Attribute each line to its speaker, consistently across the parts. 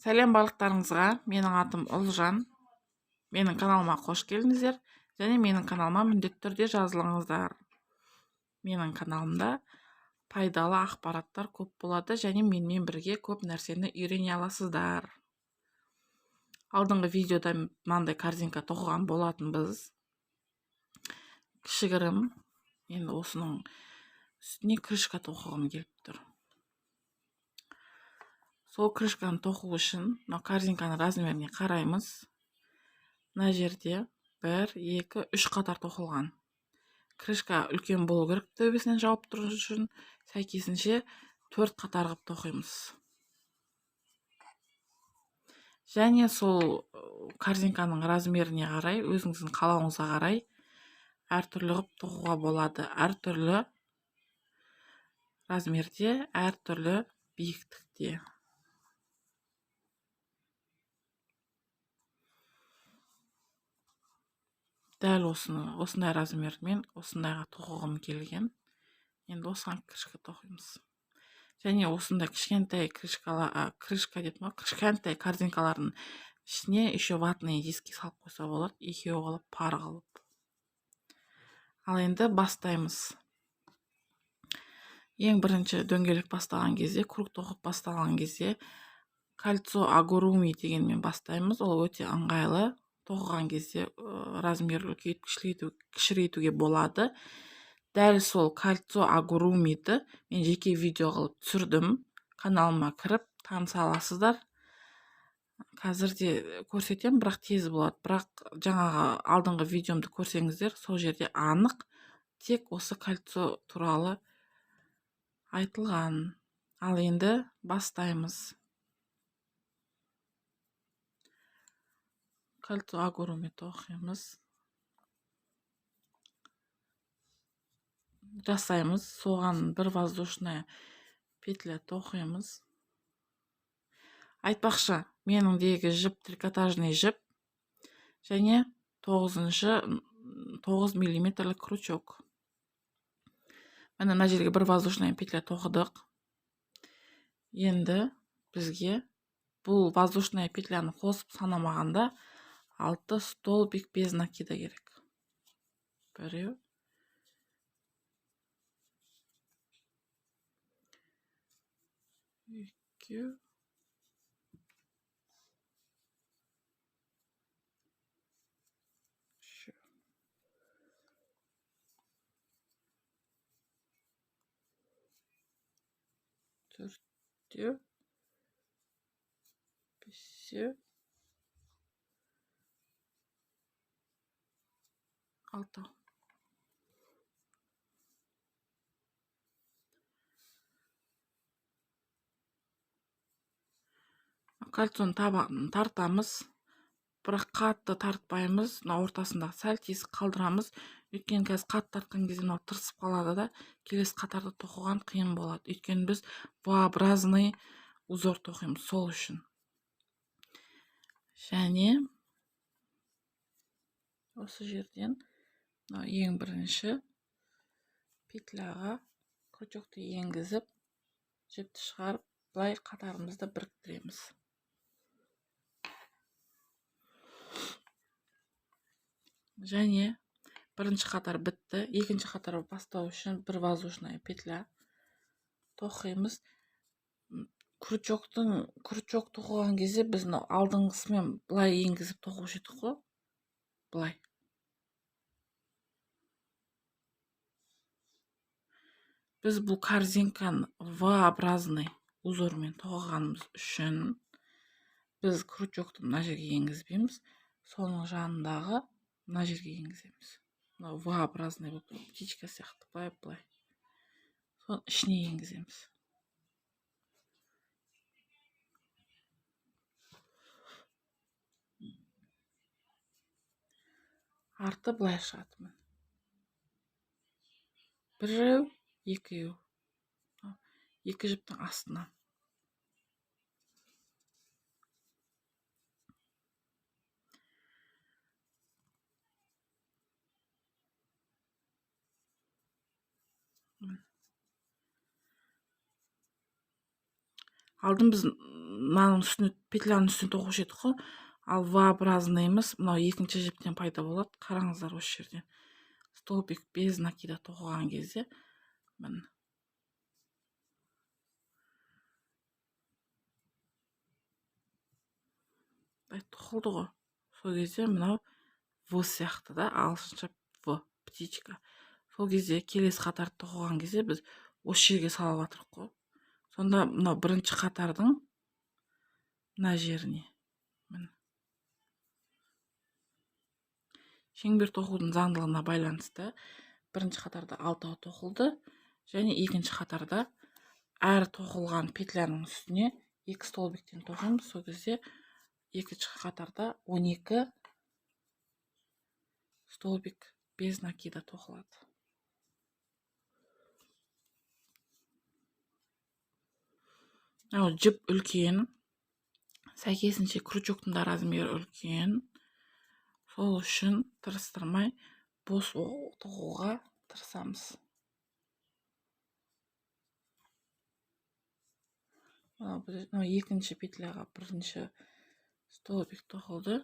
Speaker 1: Сәлем барлықтарыңызға, менің атым Ұлжан. Менің каналыма қош келдіңіздер, және менің каналыма міндетті түрде жазылыңыздар. Менің каналымда пайдалы ақпараттар көп болады, және менімен бірге көп нәрсені үйрене аласыздар. Алдыңғы видеода мынандай корзинка тоқыған болатынбыз. Кішігірім, енді осының үстіне крышка тоқығым келіп тұр. Сол крышканы тоқу үшін корзинканың размеріне қараймыз. Мына жерде 1, 2, 3 қатар тоқылған. Крышка үлкен болу керек төбесінен жауып тұру үшін, сәйкесінше 4 қатар қылып тоқимыз. Және сол корзинканың размеріне қарай, өзіңіздің қалауыңызға қарай әртүрлі қылып тоқуға болады. Әртүрлі размерде, әртүрлі биіктікте. Дәл осындай размермен осындайға тоқығым келген. Енді осыған крышка тоқимыз. Және осындай кішкентай кішкентай корзинкалардың ішіне еще ватные диски салып қойса болады, екеуі қылып пар қылып. Ал енді бастаймыз. Ең бірінші дөңгелек басталған кезде, круг тоқып басталған кезде кольцо агуруми дегенмен бастаймыз. Ол өте ыңғайлы. Тоқыған кезде размер кішірейтуге болады. Дәл сол кольцо агурумиді мен жеке видео қылып түсірдім. Каналыма кіріп таныса аласыздар. Қазірде көрсетем, бірақ тез болады. Бірақ жаңағы алдыңғы видеомды көрсеңіздер, сол жерде анық тек осы кольцо туралы айтылған. Ал енді бастаймыз. Кольцо агуруми тоқимыз. Жасаймыз. Соған бір воздушная петля тоқимыз. Айтпақшы, меніңдегі жіп трикотажный жіп және 9 мм крючок. Мына жерге бір воздушная петля тоқыдық. Енді бізге бұл воздушная петляны қосып санамағанда 6 столбик без накида керек. 1, 2, 4, 5, 6. Кольцоны тартамыз, бірақ қатты тартпаймыз. Ортасында сәл тесік қалдырамыз. Өйткені қазір қатты тартқан кезде тырысып қалады да, келесі қатарды тоқыған қиын болады. Өйткені біз V-образный узор тоқимыз сол үшін. Және осы жерден ең бірінші петляға крючокты енгізіп, жіпті шығарып, былай қатарымызды біріктіреміз. Және бірінші қатар бітті. Екінші қатар бастау үшін бір воздушная петля тоқимыз. Крючок тоқыған кезде біз алдыңғысымен былай енгізіп тоқушы едік қой. Былай. Біз бұл корзинканы V-образный узормен тоқығанымыз үшін біз крючокты мына жерге енгізбейміз. Соның жанындағы мына жерге енгіземіз. V-образный птичка сияқты былай. Соның ішіне енгіземіз. Арты былай шығады. Біреу, екеу. Екі жіптің астына. Алдын біз мынаның үстіне, петляның үстіне тоқушы едік қой. Ал V-образнойымыз мынау екінші жіптен пайда болады. Қараңыздар осы жерден. Столбик без накида тоқыған кезде міне тоқылды ғой. Сол кезде мынау В сияқты да, ағылшынша В, птичка. Сол кезде келесі қатарды тоқыған кезде біз осы жерге салып жатырық қой. Сонда мынау бірінші қатардың мына жеріне міне шеңбер тоқудың заңдылығына байланысты бірінші қатарда 6 тоқылды, және екінші қатарда әр тоқылған петляның үстіне 2 столбиктен тоқимыз. Сол кезде екінші қатарда 12 столбик без накида тоқылады. Жіп үлкен, сәйкесінше крючоктың да размері үлкен. Сол үшін тырыстырмай бос тоқуға тырысамыз. Екінші петляға бірінші столбик тоқылды.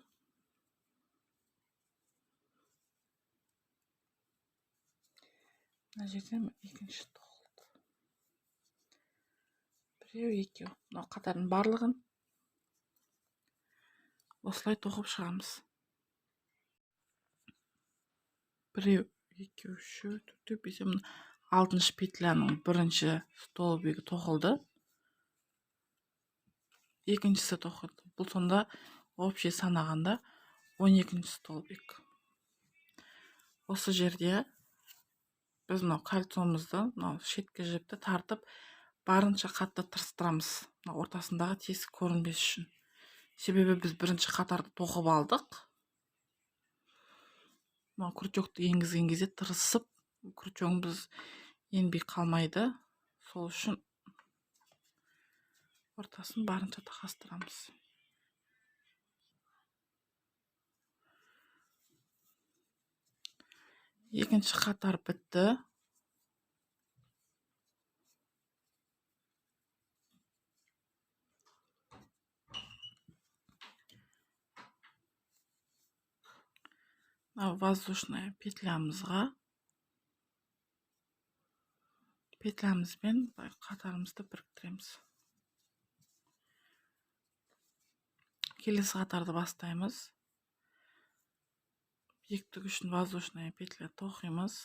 Speaker 1: Мына жерден екінші тоқылды. Біреу, екеу. Мынау қатардың барлығын осылай тоқып шығамыз. Біреу, екеу, үшеу, төртеу, бесеу. Алтыншы петляның бірінші столбигі тоқылды. Екіншісі тоқылды. Бұл сонда общий санағанда 12 столбик. Осы жерде біз мынау кольцомызды, мынау шеткі жіпті тартып, барынша қатты тырыстырамыз. Ортасындағы тесік көрінбес үшін. Себебі біз бірінші қатарды тоқып алдық. Крючокты енгізген кезде тырысып, крючогымыз енбей қалмайды. Сол үшін ортасын барынша тақастырамыз. Екінші қатар бітті. Воздушная петлямызға петлямызбен қатарымызды біріктіреміз. Келесі қатарды бастаймыз. Биіктік үшін воздушная петля тоқимыз.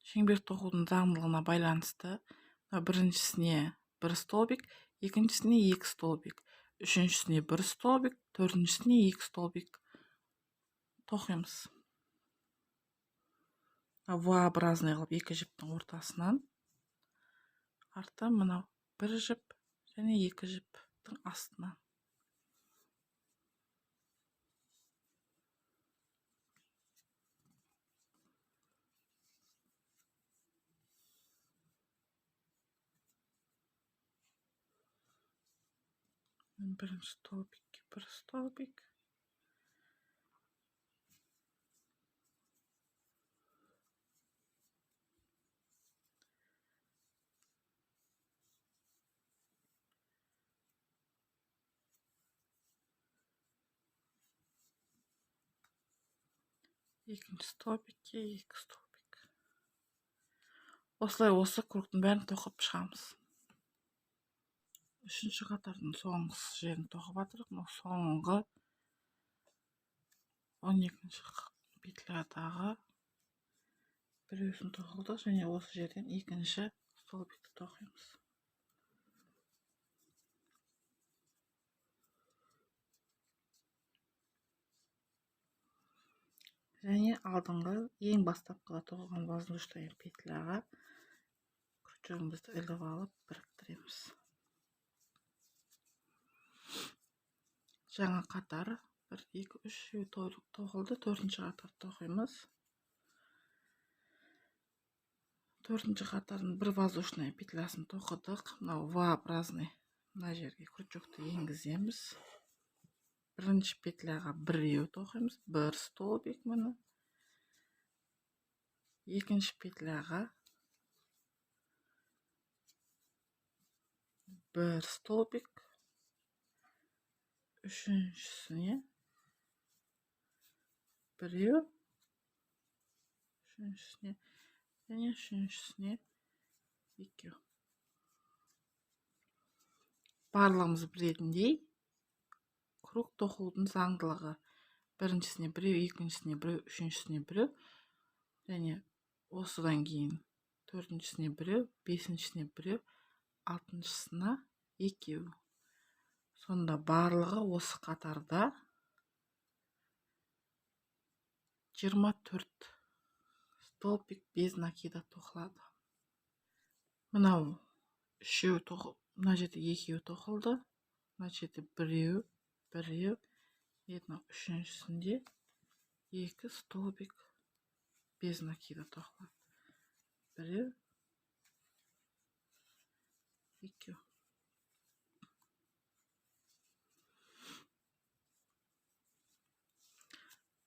Speaker 1: Шеңбер тоқудың заңдылығына байланысты біріншісіне 1 столбик, екіншісіне 2 столбик, үшіншісіне 1 столбик, төртіншісіне 2 столбик тоқимыз. V-образный қылып екі жіптің ортасынан арты мынау 1 жіп және 2 жіптің астынан. Бірінші столбикке 1 столбик. Екінші столбикке 2 столбик. Осылай осы кругтың бәрін тоқып шығамыз. Үшінші қатардың соңғы жерін тоқып жатырық. Соңғы 12 петлядағы біреусін тоқылдық, және осы жерден екінші столбикті тоқимыз. Және алдыңғы ең бастапқыда тоқылған воздушная петляға крючогымызды іліп алып біріктіреміз. Жаңа қатар 1, 2, 3 тоқылды. Төртінші қатар тоқимыз. Төртінші қатардың бір воздушная петлясын тоқыдық. Мынау V-образный мына жерге крючокты енгіземіз. Бірінші петляға біреу тоқимыз, 1 столбик мұны. Екінші петляға бір столбик, үшіншісіне біреу, үшіншісіне және үшіншісіне екеу. Барлығымыз білетіндей, круг тоқылудың заңдылығы: біріншісіне біреу, екіншісіне біреу, үшіншісіне біреу, және осыдан кейін төртіншісіне біреу, бесіншісіне біреу, алтыншысына екеу. Сонда барлығы осы қатарда 24 столбик без накида тоқылады. Мынау үшеу тоқылды, мына жерде екеу тоқылды, мына жерде біреу, үшіншісінде 2 столбик без накида тоқылады. Біреу, екеу.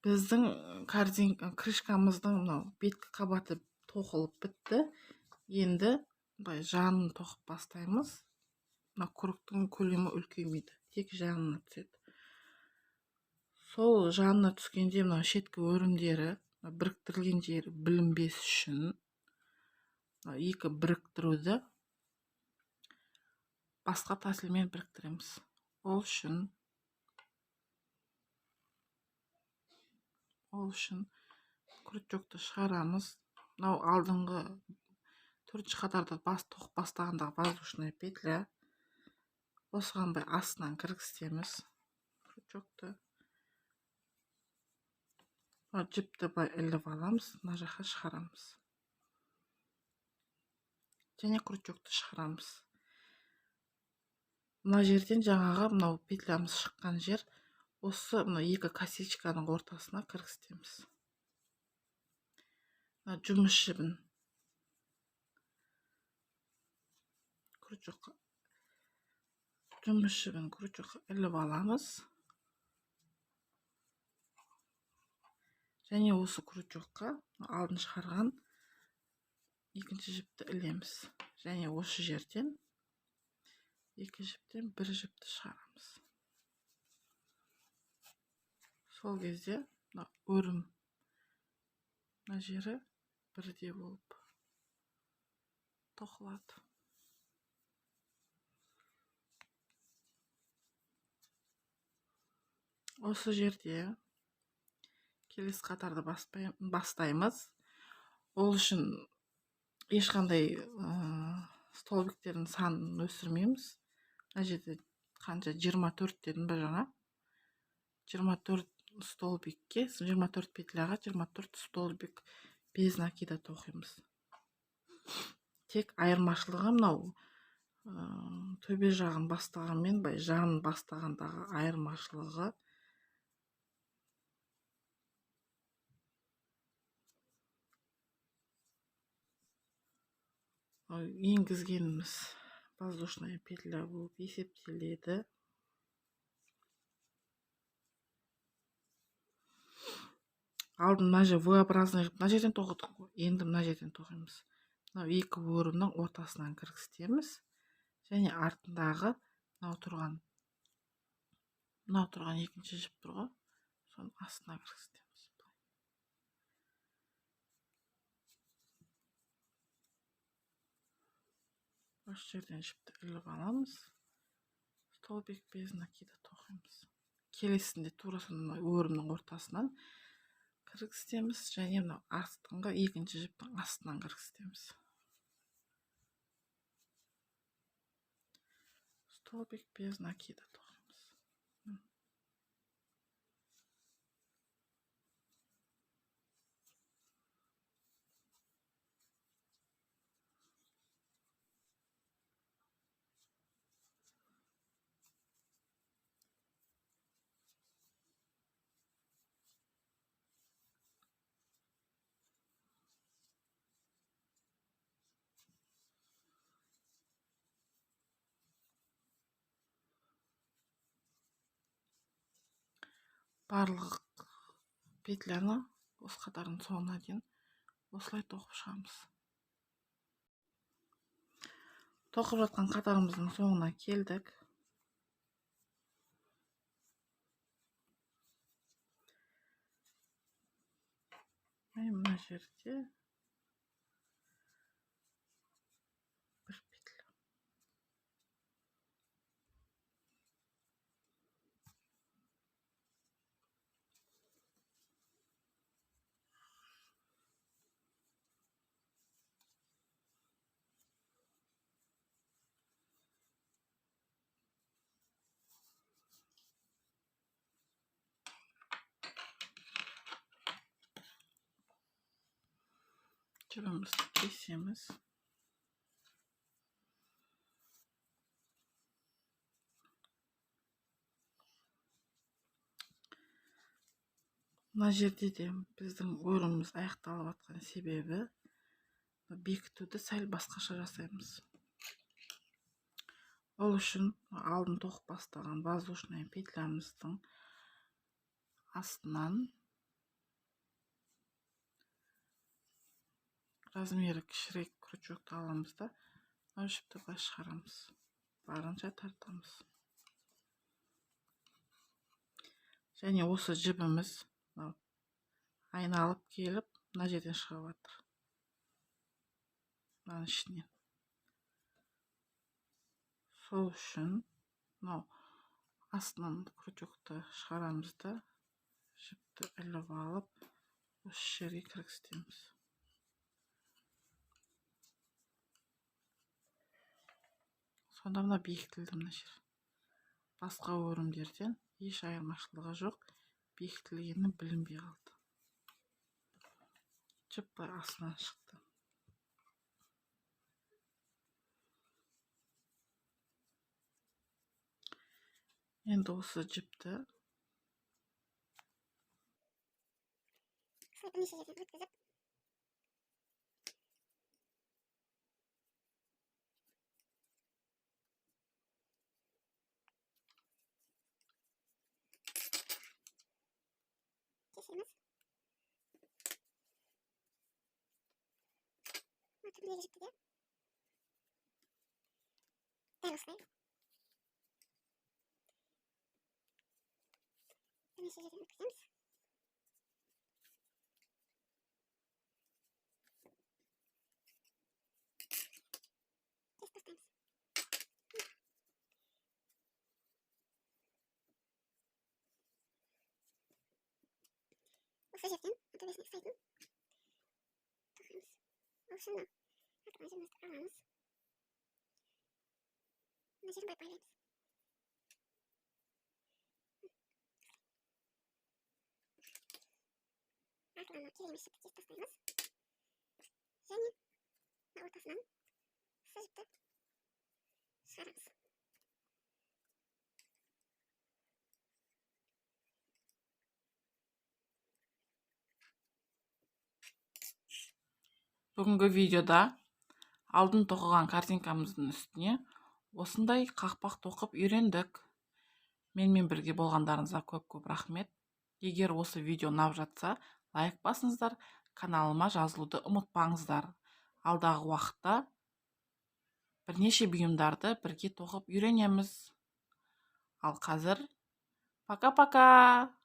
Speaker 1: Біздің крышкамыздың мынау беткі қабаты тоқылып бітті. Енді жанын тоқып бастаймыз. Мына кругтың көлемі үлкеймейді, тек жанына түседі. Сол жанына түскенде мына шеткі өрімдері, біріктірілген жері білінбес үшін екі біріктіруді басқа тәсілмен біріктіреміз. Ол үшін крючокты шығарамыз. Мынау алдыңғы төртінші қатарда тоқып бастағандағы воздушная петля. Осыған астынан кіргіземіз крючокты. Жіпті іліп аламыз, мына жаққа шығарамыз. Және крючокты шығарамыз. Мына жерден жаңағы мынау петлямыз шыққан жер, осы екі косичканың ортасына кіргіземіз. Жұмыс жібін крючокқа іліп аламыз. Және осы крючокқа алдын шығарған екінші жіпті ілеміз. Және осы жерден екі жіптен бір жіпті шығарамыз. Сол кезде өрім мына жері бірде болып тоқылады. Осы жерде келесі қатарды бастаймыз. Ол үшін ешқандай столбиктердің санын өсірмейміз. Мына жерде қанша 24 дедім ба жаңа. 24 столбикке, 24 петляға 24 столбик без накида тоқимыз. Тек айырмашылығы мынау төбе жағын бастағанмен жанын бастағандағы айырмашылығы енгізгеніміз воздушная петля болып есептеледі. Алдын мына жер V-образный мына жерден тоқыдық қой. Енді мына жерден тоқимыз. Мынау екі өрімнің ортасынан кіргіземіз. Және артындағы мынау тұрған екінші жіп тұр ғой. Соның астына кіргіземіз. Осы жерден жіпті іліп аламыз. Столбик без накида тоқимыз. Келесінде тура сондай өрімнің ортасынан кіргіземіз. Және мынау астыңғы екінші жіптің астынан кіргіземіз. Столбик без накида тоқимыз. Барлық петляны осы қатардың соңына дейін осылай тоқып шығамыз. Тоқып жатқан қатарымыздың соңына келдік. Мына жерде бір петля. Жібімізді кесеміз. Мына жерде де біздің өріміз аяқталып жатқан себебі бекітуді сәл басқаша жасаймыз. Ол үшін алдын тоқып бастаған воздушный петлямыздың астынан размері кішірек крючокты аламыз да жіпті былай шығарамыз, барынша тартамыз. Және осы жібіміз айналып келіп мына жерден шығып жатыр. Мынаның ішінен. Сол үшін астынан крючокты шығарамыз да жіпті іліп алып осы жерге кіргіземіз. Сонда мына бекітілді мына жер. Басқа өрімдерден еш айырмашылығы жоқ. Бекітілгені білінбей қалды. Жіп былай астынан шықты. Енді осы жіпті
Speaker 2: бірнеше жерден өткізіп кесеміз. Түрлі жіпті де дәл осылай бірнеше жерден өткіземіз. Кесіп тастаймыз. Осы жерден төбесіне ұстайтын тоқимыз. Ол үшін артқан жібімізді аламыз. Мына жерін былай байлаймыз. Артынан керек емес жіпті кесіп тастаймыз. Және ортасынан осы жіпті шығарамыз.
Speaker 1: Бүгінгі видеода алдын тоқыған картинкамыздың үстіне осындай қақпақ тоқып үйрендік. Менімен бірге болғандарыңызға көп рахмет. Егер осы видео ұнап жатса, лайк басыңыздар, каналыма жазылуды ұмытпаңыздар. Алдағы уақытта бірнеше бұйымдарды бірге тоқып үйренеміз. Ал қазір пока-пока!